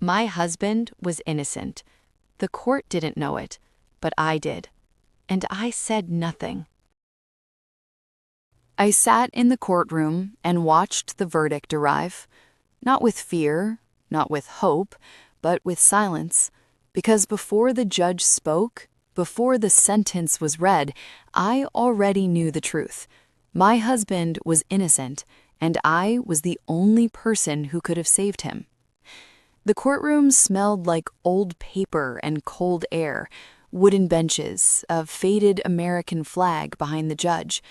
My husband was innocent. The court didn't know it, but I did. And I said nothing. I sat in the courtroom and watched the verdict arrive, not with fear, not with hope, but with silence, because before the judge spoke, before the sentence was read, I already knew the truth. My husband was innocent, and I was the only person who could have saved him. The courtroom smelled like old paper and cold air, wooden benches, a faded American flag behind the judge.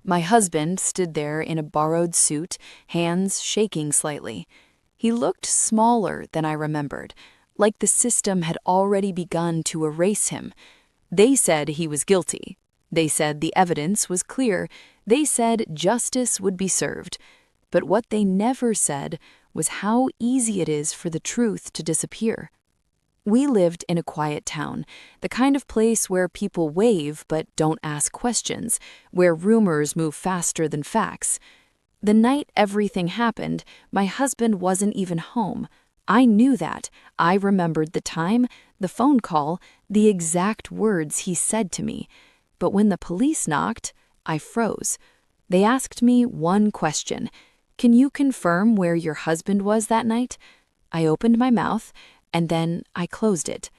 My husband stood there in a borrowed suit, hands shaking slightly. He looked smaller than I remembered, like the system had already begun to erase him. They said he was guilty. They said the evidence was clear. They said justice would be served. But what they never said was how easy it is for the truth to disappear. We lived in a quiet town, the kind of place where people wave but don't ask questions, where rumors move faster than facts. The night everything happened, my husband wasn't even home. I knew that. I remembered the time, the phone call, the exact words he said to me. But when the police knocked, I froze. They asked me one question. Can you confirm where your husband was that night? I opened my mouth, and then I closed it.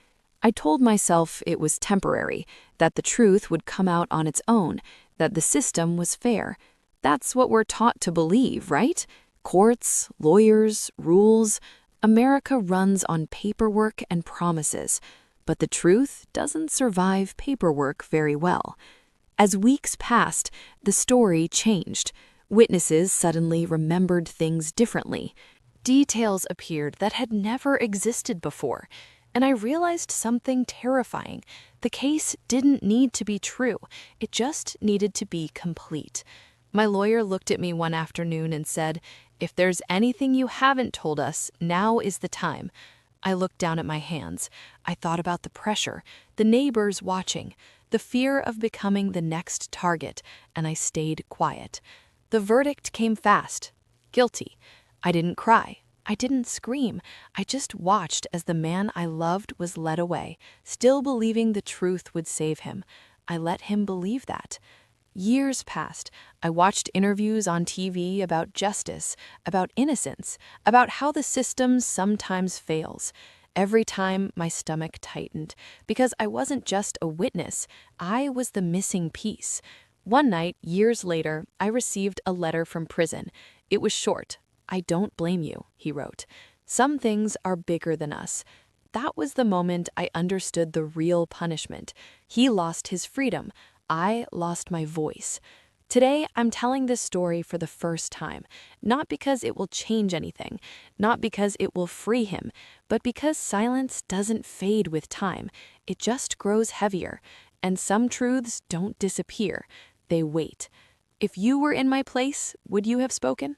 I told myself it was temporary, that the truth would come out on its own, that the system was fair. That's what we're taught to believe, right? Courts, lawyers, rules. America runs on paperwork and promises, but the truth doesn't survive paperwork very well. As weeks passed, the story changed. Witnesses suddenly remembered things differently. Details appeared that had never existed before, and I realized something terrifying. The case didn't need to be true. It just needed to be complete. My lawyer looked at me one afternoon and said, "If there's anything you haven't told us, now is the time." I looked down at my hands. I thought about the pressure, the neighbors watching, the fear of becoming the next target, and I stayed quiet. The verdict came fast. Guilty. I didn't cry. I didn't scream. I just watched as the man I loved was led away, still believing the truth would save him. I let him believe that. Years passed. I watched interviews on TV about justice, about innocence, about how the system sometimes fails. Every time my stomach tightened, because I wasn't just a witness, I was the missing piece. One night, years later, I received a letter from prison. It was short. "I don't blame you," he wrote. "Some things are bigger than us." That was the moment I understood the real punishment. He lost his freedom. I lost my voice. Today, I'm telling this story for the first time, not because it will change anything, not because it will free him, but because silence doesn't fade with time. It just grows heavier, and some truths don't disappear. They wait. If you were in my place, would you have spoken?